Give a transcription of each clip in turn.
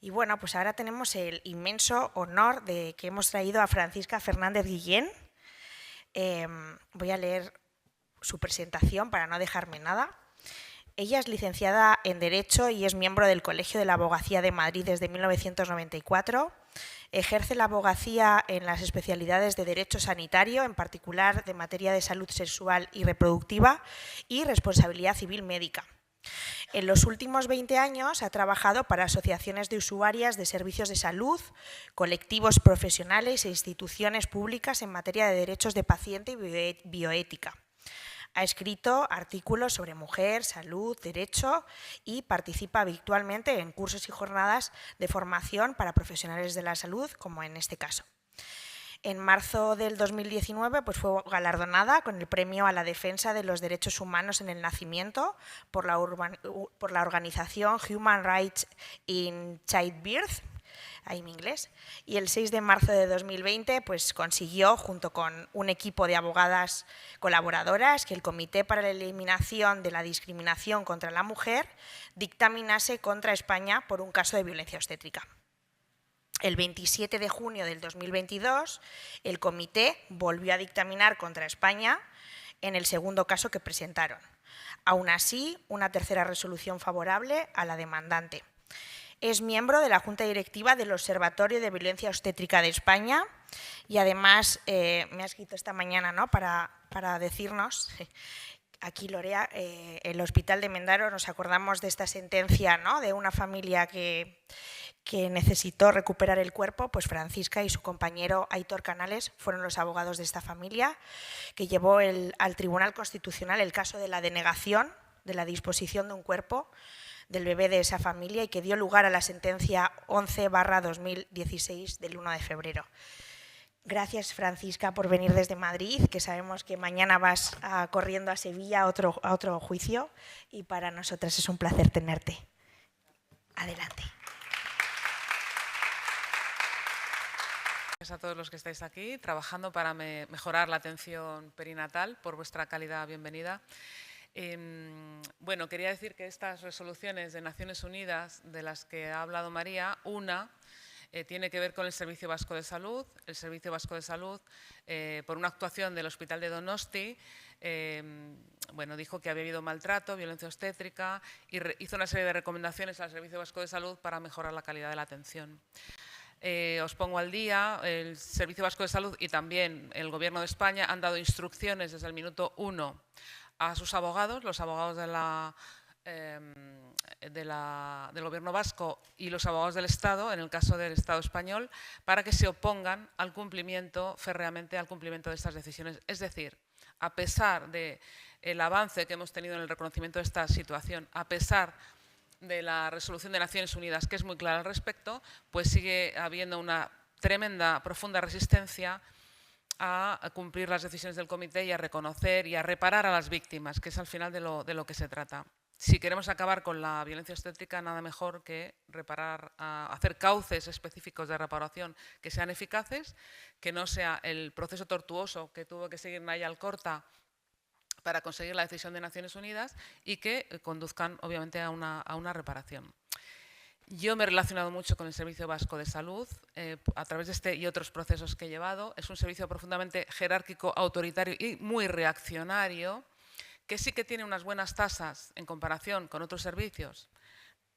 Y bueno, pues ahora tenemos el inmenso honor de que hemos traído a Francisca Fernández Guillén. Voy a leer su presentación para no dejarme nada. Ella es licenciada en Derecho y es miembro del Colegio de la Abogacía de Madrid desde 1994. Ejerce la abogacía en las especialidades de Derecho Sanitario, en particular de materia de salud sexual y reproductiva y responsabilidad civil médica. En los últimos 20 años ha trabajado para asociaciones de usuarias de servicios de salud, colectivos profesionales e instituciones públicas en materia de derechos de paciente y bioética. Ha escrito artículos sobre mujer, salud, derecho y participa habitualmente en cursos y jornadas de formación para profesionales de la salud, como en este caso. En marzo del 2019 fue galardonada con el Premio a la Defensa de los Derechos Humanos en el Nacimiento por la organización Human Rights in Childbirth, ahí en inglés, y el 6 de marzo de 2020 consiguió, junto con un equipo de abogadas colaboradoras, que el Comité para la Eliminación de la Discriminación contra la Mujer dictaminase contra España por un caso de violencia obstétrica. El 27 de junio del 2022, el comité volvió a dictaminar contra España en el segundo caso que presentaron. Aún así, una tercera resolución favorable a la demandante. Es miembro de la Junta Directiva del Observatorio de Violencia Obstétrica de España y además me ha escrito esta mañana, ¿no?, para decirnos, aquí Lorea, el Hospital de Mendaro, nos acordamos de esta sentencia, ¿no?, de una familia que necesitó recuperar el cuerpo. Pues Francisca y su compañero Aitor Canales fueron los abogados de esta familia, que llevó al Tribunal Constitucional el caso de la denegación de la disposición de un cuerpo del bebé de esa familia y que dio lugar a la sentencia 11/2016 del 1 de febrero. Gracias, Francisca, por venir desde Madrid, que sabemos que mañana vas corriendo a Sevilla a otro juicio, y para nosotras es un placer tenerte. Adelante. Gracias a todos los que estáis aquí, trabajando para mejorar la atención perinatal. Por vuestra cálida bienvenida. Bueno, quería decir que estas resoluciones de Naciones Unidas de las que ha hablado María, una tiene que ver con el Servicio Vasco de Salud. El Servicio Vasco de Salud, por una actuación del Hospital de Donosti, bueno, dijo que había habido maltrato, violencia obstétrica, y hizo una serie de recomendaciones al Servicio Vasco de Salud para mejorar la calidad de la atención. Os pongo al día, el Servicio Vasco de Salud y también el Gobierno de España han dado instrucciones desde el minuto 1 a sus abogados, los abogados del Gobierno vasco y los abogados del Estado, en el caso del Estado español, para que se opongan al cumplimiento, férreamente al cumplimiento de estas decisiones. Es decir, a pesar del avance que hemos tenido en el reconocimiento de esta situación, a pesar de la resolución de Naciones Unidas, que es muy clara al respecto, pues sigue habiendo una tremenda, profunda resistencia a cumplir las decisiones del comité y a reconocer y a reparar a las víctimas, que es al final de lo que se trata. Si queremos acabar con la violencia obstétrica, nada mejor que hacer cauces específicos de reparación que sean eficaces, que no sea el proceso tortuoso que tuvo que seguir Naya Alcorta para conseguir la decisión de Naciones Unidas, y que conduzcan, obviamente, a una reparación. Yo me he relacionado mucho con el Servicio Vasco de Salud a través de este y otros procesos que he llevado. Es un servicio profundamente jerárquico, autoritario y muy reaccionario, que sí que tiene unas buenas tasas en comparación con otros servicios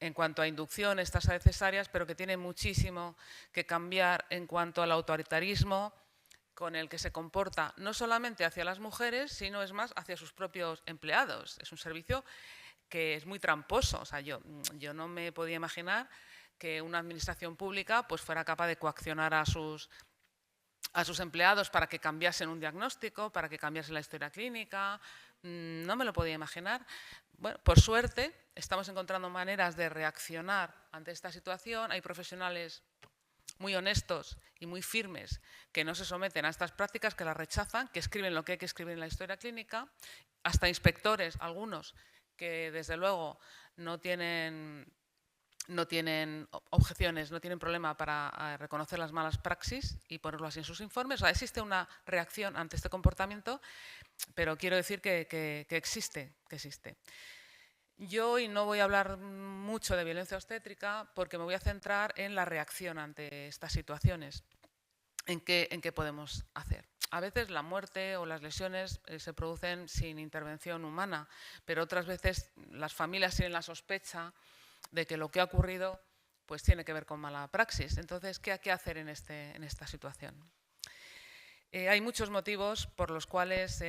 en cuanto a inducciones, tasas de cesáreas, pero que tiene muchísimo que cambiar en cuanto al autoritarismo con el que se comporta, no solamente hacia las mujeres, sino es más hacia sus propios empleados. Es un servicio que es muy tramposo. O sea, yo no me podía imaginar que una administración pública pues fuera capaz de coaccionar a sus empleados para que cambiasen un diagnóstico, para que cambiasen la historia clínica. No me lo podía imaginar. Bueno, por suerte estamos encontrando maneras de reaccionar ante esta situación. Hay profesionales muy honestos y muy firmes que no se someten a estas prácticas, que las rechazan, que escriben lo que hay que escribir en la historia clínica, hasta inspectores, algunos, que desde luego no tienen objeciones, no tienen problema para reconocer las malas praxis y ponerlo así en sus informes. O sea, existe una reacción ante este comportamiento, pero quiero decir que existe. Yo hoy no voy a hablar mucho de violencia obstétrica porque me voy a centrar en la reacción ante estas situaciones, en qué podemos hacer. A veces la muerte o las lesiones se producen sin intervención humana, pero otras veces las familias tienen la sospecha de que lo que ha ocurrido pues tiene que ver con mala praxis. Entonces, ¿qué hay que hacer en esta situación? Hay muchos motivos por los cuales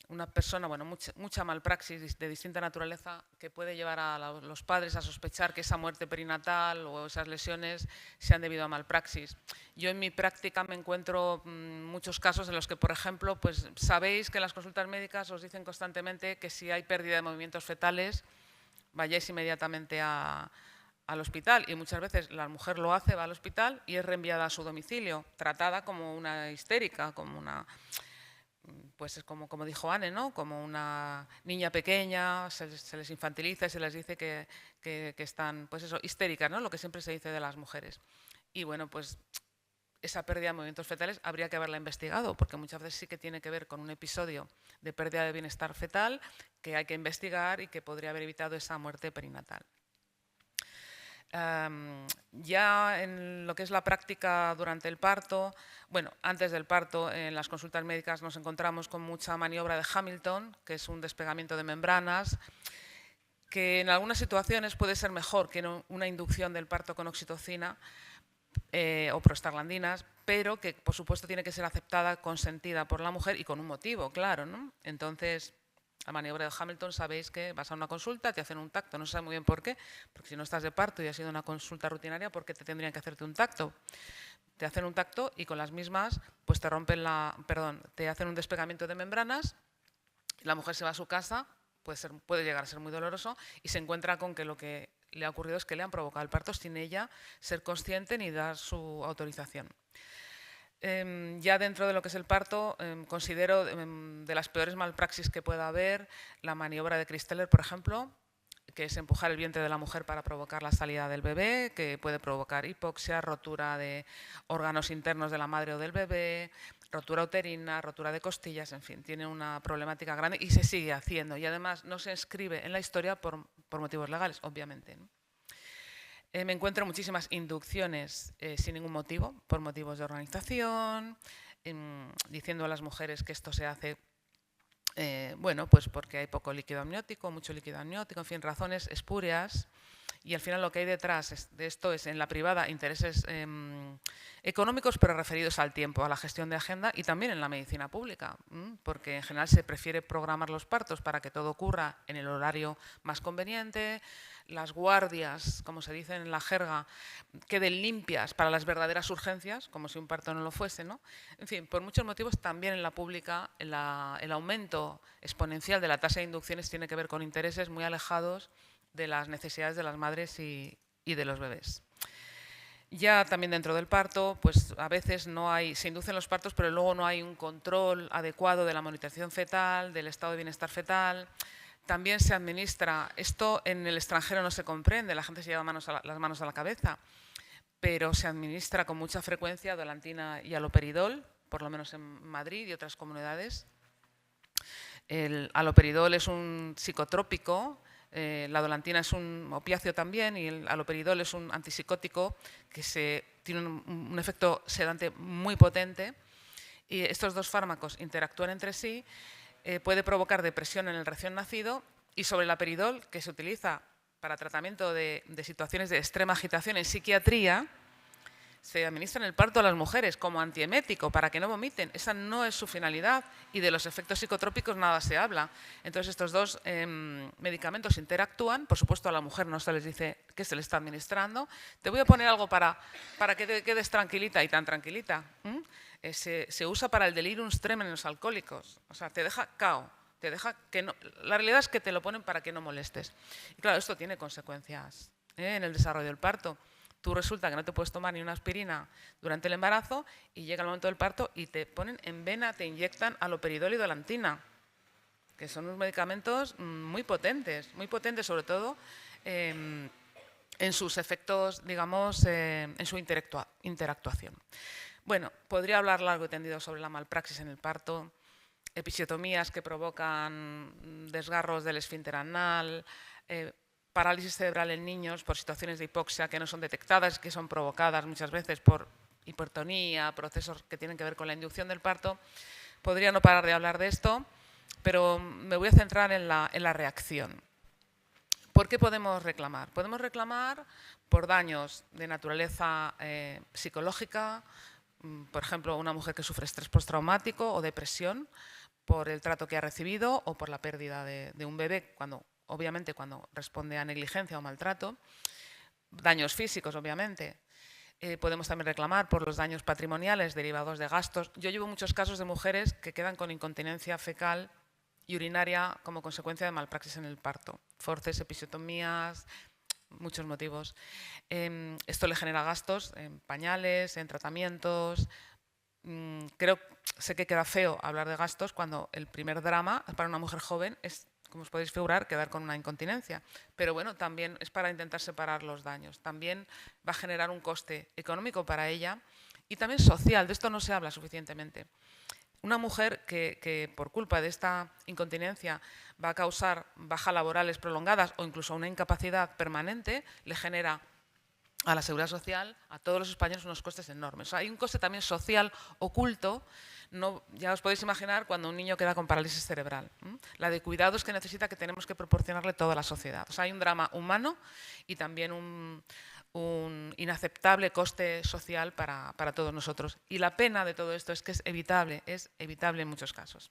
una persona, bueno, mucha malpraxis de distinta naturaleza que puede llevar a los padres a sospechar que esa muerte perinatal o esas lesiones se han debido a malpraxis. Yo en mi práctica me encuentro muchos casos en los que, por ejemplo, pues sabéis que en las consultas médicas os dicen constantemente que si hay pérdida de movimientos fetales, vayáis inmediatamente al hospital, y muchas veces la mujer lo hace, va al hospital y es reenviada a su domicilio, tratada como una histérica, como una, pues es como dijo Anne, ¿no? Como una niña pequeña, se les infantiliza y se les dice que están, pues eso, histéricas, ¿no? Lo que siempre se dice de las mujeres. Y bueno, pues esa pérdida de movimientos fetales habría que haberla investigado, porque muchas veces sí que tiene que ver con un episodio de pérdida de bienestar fetal que hay que investigar y que podría haber evitado esa muerte perinatal. Ya en lo que es la práctica durante el parto, bueno, antes del parto, en las consultas médicas nos encontramos con mucha maniobra de Hamilton, que es un despegamiento de membranas, que en algunas situaciones puede ser mejor que una inducción del parto con oxitocina o prostaglandinas, pero que por supuesto tiene que ser aceptada, consentida por la mujer y con un motivo, claro, ¿no? Entonces, la maniobra de Hamilton, sabéis que vas a una consulta, te hacen un tacto, no se sabe muy bien por qué, porque si no estás de parto y ha sido una consulta rutinaria, ¿por qué te tendrían que hacerte un tacto? Te hacen un tacto y con las mismas pues te hacen un despegamiento de membranas, la mujer se va a su casa, puede llegar a ser muy doloroso y se encuentra con que lo que le ha ocurrido es que le han provocado el parto sin ella ser consciente ni dar su autorización. Ya dentro de lo que es el parto, considero de las peores malpraxis que pueda haber la maniobra de Christeller, por ejemplo, que es empujar el vientre de la mujer para provocar la salida del bebé, que puede provocar hipoxia, rotura de órganos internos de la madre o del bebé, rotura uterina, rotura de costillas, en fin, tiene una problemática grande y se sigue haciendo. Y además no se inscribe en la historia por motivos legales, obviamente, ¿no? Me encuentro muchísimas inducciones sin ningún motivo, por motivos de organización, diciendo a las mujeres que esto se hace, bueno, pues porque hay poco líquido amniótico, mucho líquido amniótico, en fin, razones espurias. Y al final lo que hay detrás de esto es, en la privada, intereses económicos, pero referidos al tiempo, a la gestión de agenda, y también en la medicina pública, porque en general se prefiere programar los partos para que todo ocurra en el horario más conveniente, las guardias, como se dice en la jerga, queden limpias para las verdaderas urgencias, como si un parto no lo fuese, ¿no? En fin, por muchos motivos también en la pública el aumento exponencial de la tasa de inducciones tiene que ver con intereses muy alejados de las necesidades de las madres y de los bebés. Ya también dentro del parto, pues a veces se inducen los partos, pero luego no hay un control adecuado de la monitorización fetal, del estado de bienestar fetal. También se administra, esto en el extranjero no se comprende, la gente se lleva las manos a la cabeza, pero se administra con mucha frecuencia dolantina y aloperidol, por lo menos en Madrid y otras comunidades. El aloperidol es un psicotrópico, la dolantina es un opiáceo también y el aloperidol es un antipsicótico que tiene un efecto sedante muy potente. Y estos dos fármacos interactúan entre sí, puede provocar depresión en el recién nacido, y sobre el aloperidol, que se utiliza para tratamiento de situaciones de extrema agitación en psiquiatría, se administra en el parto a las mujeres como antiemético para que no vomiten. Esa no es su finalidad y de los efectos psicotrópicos nada se habla. Entonces estos dos medicamentos interactúan. Por supuesto a la mujer no se les dice que se le está administrando. Te voy a poner algo para que te quedes tranquilita y tan tranquilita. Se usa para el delirium tremens en los alcohólicos. O sea, te deja cao. Te deja que no, la realidad es que te lo ponen para que no molestes. Y claro, esto tiene consecuencias en el desarrollo del parto. Tú resulta que no te puedes tomar ni una aspirina durante el embarazo y llega el momento del parto y te ponen en vena, te inyectan aloperidol y dolantina, que son unos medicamentos muy potentes sobre todo en sus efectos, digamos, en su interactuación. Bueno, podría hablar largo y tendido sobre la malpraxis en el parto. episiotomías que provocan desgarros del esfínter anal, parálisis cerebral en niños por situaciones de hipoxia que no son detectadas, que son provocadas muchas veces por hipertonía, procesos que tienen que ver con la inducción del parto. Podría no parar de hablar de esto, pero me voy a centrar en la reacción. ¿Por qué podemos reclamar? Podemos reclamar por daños de naturaleza psicológica, por ejemplo, una mujer que sufre estrés postraumático o depresión por el trato que ha recibido o por la pérdida de un bebé, obviamente cuando responde a negligencia o maltrato. Daños físicos, obviamente. Podemos también reclamar por los daños patrimoniales derivados de gastos. Yo llevo muchos casos de mujeres que quedan con incontinencia fecal y urinaria como consecuencia de malpraxis en el parto. Forces, episiotomías, muchos motivos. Esto le genera gastos en pañales, en tratamientos. Sé que queda feo hablar de gastos cuando el primer drama para una mujer joven es, como os podéis figurar, quedar con una incontinencia. Pero bueno, también es para intentar separar los daños. También va a generar un coste económico para ella y también social. De esto no se habla suficientemente. Una mujer que por culpa de esta incontinencia va a causar bajas laborales prolongadas o incluso una incapacidad permanente, le genera a la seguridad social, a todos los españoles, unos costes enormes. O sea, hay un coste también social oculto. Ya os podéis imaginar cuando un niño queda con parálisis cerebral. La de cuidados que necesita, que tenemos que proporcionarle toda la sociedad. O sea, hay un drama humano y también un inaceptable coste social para todos nosotros. Y la pena de todo esto es que es evitable en muchos casos.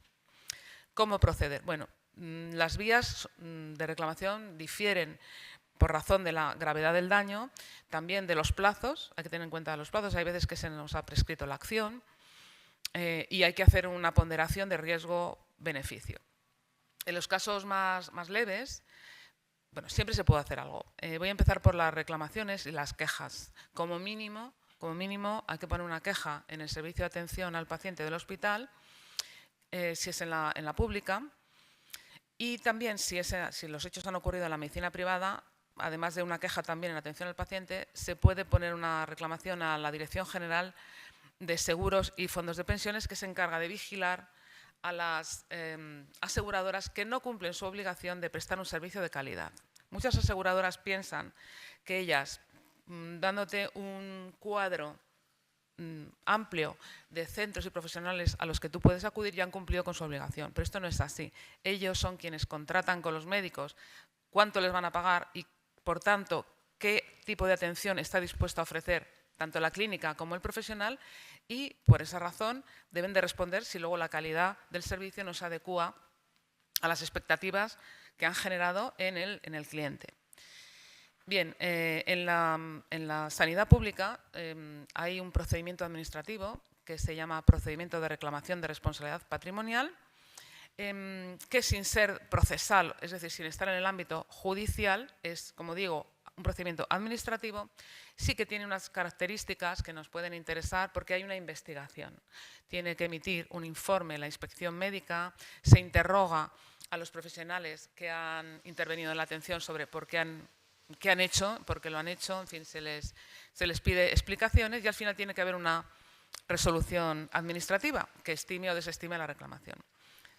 ¿Cómo proceder? Bueno, las vías de reclamación difieren por razón de la gravedad del daño, también de los plazos. Hay que tener en cuenta los plazos. Hay veces que se nos ha prescrito la acción y hay que hacer una ponderación de riesgo-beneficio. En los casos más leves, bueno, siempre se puede hacer algo. Voy a empezar por las reclamaciones y las quejas. Como mínimo hay que poner una queja en el servicio de atención al paciente del hospital, si es en la pública, y también si los hechos han ocurrido en la medicina privada, además de una queja también en atención al paciente, se puede poner una reclamación a la Dirección General de Seguros y Fondos de Pensiones, que se encarga de vigilar a las aseguradoras que no cumplen su obligación de prestar un servicio de calidad. Muchas aseguradoras piensan que ellas, dándote un cuadro amplio de centros y profesionales a los que tú puedes acudir, ya han cumplido con su obligación. Pero esto no es así. Ellos son quienes contratan con los médicos cuánto les van a pagar y, por tanto, qué tipo de atención está dispuesto a ofrecer tanto la clínica como el profesional, y por esa razón deben de responder si luego la calidad del servicio no se adecúa a las expectativas que han generado en el cliente. Bien, en la sanidad pública hay un procedimiento administrativo que se llama procedimiento de reclamación de responsabilidad patrimonial, que sin ser procesal, es decir, sin estar en el ámbito judicial, es, como digo, un procedimiento administrativo. Sí que tiene unas características que nos pueden interesar porque hay una investigación. Tiene que emitir un informe la inspección médica, se interroga a los profesionales que han intervenido en la atención sobre qué han hecho, por qué lo han hecho, en fin, se les pide explicaciones y al final tiene que haber una resolución administrativa que estime o desestime la reclamación.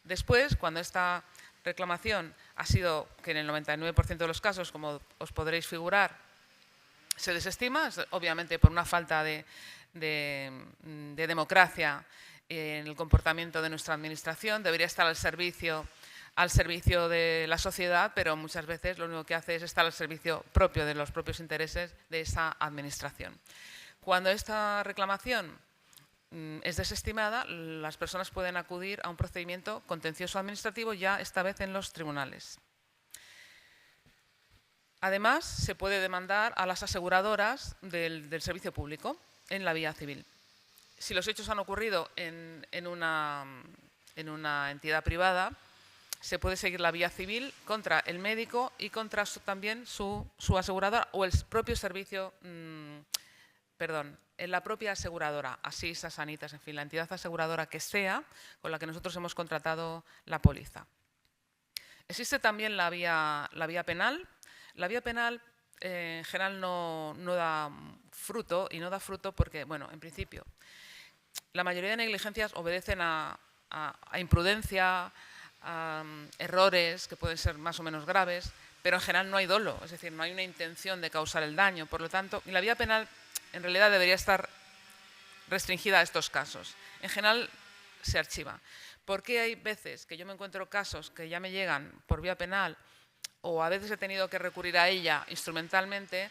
Después, cuando esta reclamación ha sido, que en el 99% de los casos, como os podréis figurar, se desestima, obviamente por una falta de democracia en el comportamiento de nuestra administración, debería estar al servicio de la sociedad, pero muchas veces lo único que hace es estar al servicio propio de los propios intereses de esa administración. Cuando esta reclamación es desestimada, las personas pueden acudir a un procedimiento contencioso administrativo, ya esta vez en los tribunales. Además, se puede demandar a las aseguradoras del servicio público en la vía civil. Si los hechos han ocurrido en una entidad privada, se puede seguir la vía civil contra el médico y contra también su aseguradora o el propio servicio, en la propia aseguradora, Asisa, Sanitas, en fin, la entidad aseguradora que sea con la que nosotros hemos contratado la póliza. Existe también la vía penal. La vía penal en general no da fruto, y no da fruto porque, bueno, en principio, la mayoría de negligencias obedecen a a imprudencia, a errores que pueden ser más o menos graves, pero en general no hay dolo, es decir, no hay una intención de causar el daño. Por lo tanto, la vía penal en realidad debería estar restringida a estos casos. En general se archiva. ¿Por qué hay veces que yo me encuentro casos que ya me llegan por vía penal o a veces he tenido que recurrir a ella instrumentalmente?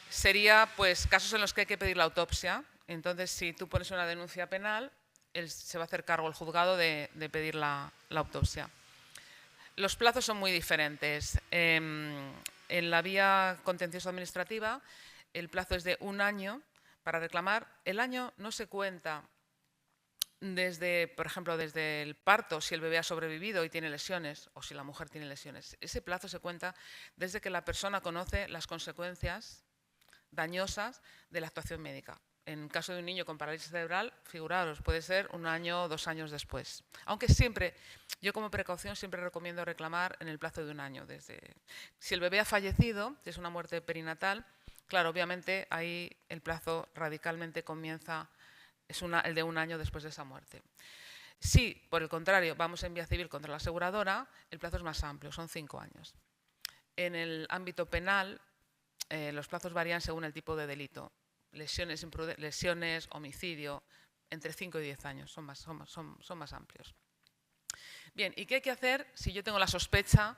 Sería pues casos en los que hay que pedir la autopsia. Entonces, si tú pones una denuncia penal, se va a hacer cargo el juzgado de pedir la autopsia. Los plazos son muy diferentes. En la vía contencioso administrativa, el plazo es de 1 año para reclamar. El año no se cuenta desde, por ejemplo, desde el parto, si el bebé ha sobrevivido y tiene lesiones, o si la mujer tiene lesiones. Ese plazo se cuenta desde que la persona conoce las consecuencias dañosas de la actuación médica. En caso de un niño con parálisis cerebral, figuraros, puede ser 1 año o 2 años después. Aunque siempre, yo como precaución siempre recomiendo reclamar en el plazo de 1 año. Si el bebé ha fallecido, si es una muerte perinatal, claro, obviamente ahí el plazo radicalmente comienza, es el de 1 año después de esa muerte. Si, por el contrario, vamos en vía civil contra la aseguradora, el plazo es más amplio, son 5 años. En el ámbito penal, los plazos varían según el tipo de delito. Lesiones, homicidio, entre 5 y 10 años, son más amplios. Bien, ¿y qué hay que hacer si yo tengo la sospecha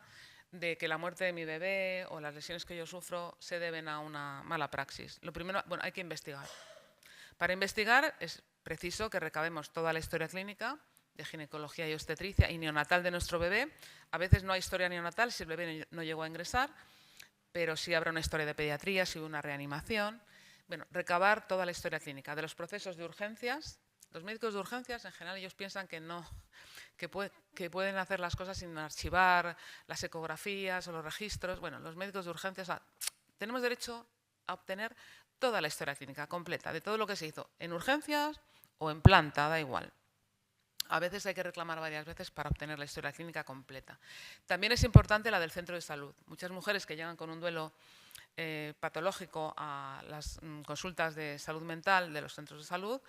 de que la muerte de mi bebé o las lesiones que yo sufro se deben a una mala praxis? Lo primero, bueno, hay que investigar. Para investigar es preciso que recabemos toda la historia clínica de ginecología y obstetricia y neonatal de nuestro bebé. A veces no hay historia neonatal si el bebé no llegó a ingresar, pero sí habrá una historia de pediatría, si hubo una reanimación. Bueno, recabar toda la historia clínica de los procesos de urgencias. Los médicos de urgencias, en general, ellos piensan que pueden hacer las cosas sin archivar las ecografías o los registros. Bueno, los médicos de urgencias tenemos derecho a obtener toda la historia clínica completa, de todo lo que se hizo en urgencias o en planta, da igual. A veces hay que reclamar varias veces para obtener la historia clínica completa. También es importante la del centro de salud. Muchas mujeres que llegan con un duelo patológico a las consultas de salud mental de los centros de salud,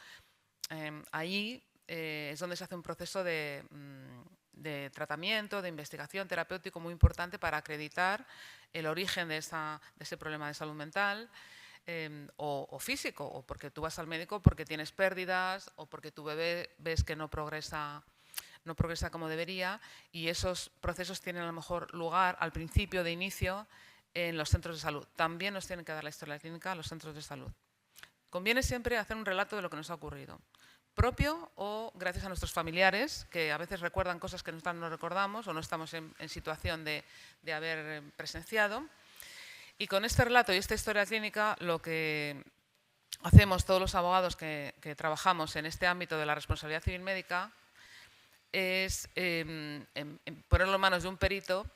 allí es donde se hace un proceso de tratamiento, de investigación terapéutico muy importante para acreditar el origen de ese problema de salud mental o físico, o porque tú vas al médico porque tienes pérdidas o porque tu bebé ves que no progresa como debería, y esos procesos tienen a lo mejor lugar al principio, de inicio, en los centros de salud. También nos tienen que dar la historia clínica a los centros de salud. Conviene siempre hacer un relato de lo que nos ha ocurrido, propio o gracias a nuestros familiares, que a veces recuerdan cosas que nosotros no recordamos o no estamos en situación de haber presenciado. Y con este relato y esta historia clínica, lo que hacemos todos los abogados que trabajamos en este ámbito de la responsabilidad civil médica es ponerlo en manos de un perito,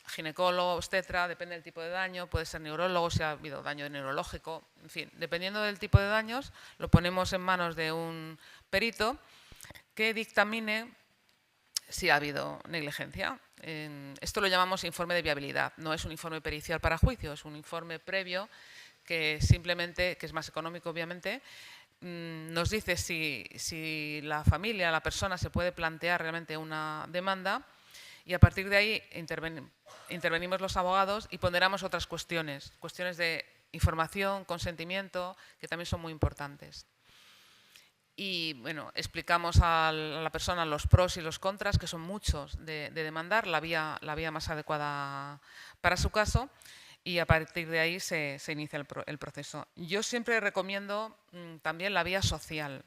ginecólogo, obstetra, depende del tipo de daño, puede ser neurólogo si ha habido daño neurológico, en fin, dependiendo del tipo de daños, lo ponemos en manos de un perito que dictamine si ha habido negligencia. Esto lo llamamos informe de viabilidad, no es un informe pericial para juicio, es un informe previo que simplemente, que es más económico obviamente, nos dice si la familia, la persona se puede plantear realmente una demanda, y a partir de ahí intervenimos los abogados y ponderamos otras cuestiones de información, consentimiento, que también son muy importantes. Y bueno, explicamos a la persona los pros y los contras, que son muchos, de demandar, la vía más adecuada para su caso, y a partir de ahí se inicia el proceso. Yo siempre recomiendo también la vía social.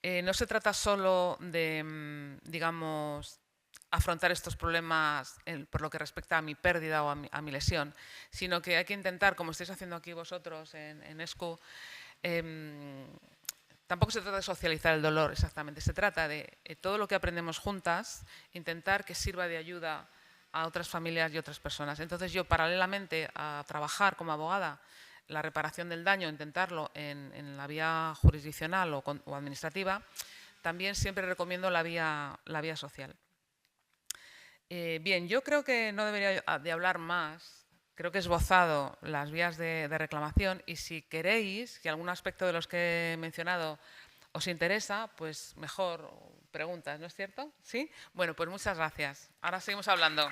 No se trata solo de, digamos, afrontar estos problemas por lo que respecta a mi pérdida o a mi lesión, sino que hay que intentar, como estáis haciendo aquí vosotros en ESCU, tampoco se trata de socializar el dolor exactamente, se trata de todo lo que aprendemos juntas, intentar que sirva de ayuda a otras familias y otras personas. Entonces yo, paralelamente a trabajar como abogada la reparación del daño, intentarlo en la vía jurisdiccional o administrativa, también siempre recomiendo la vía social. Bien, yo creo que no debería de hablar más. Creo que he esbozado las vías de reclamación, y si queréis que algún aspecto de los que he mencionado os interesa, pues mejor preguntas, ¿no es cierto? ¿Sí? Bueno, pues muchas gracias. Ahora seguimos hablando.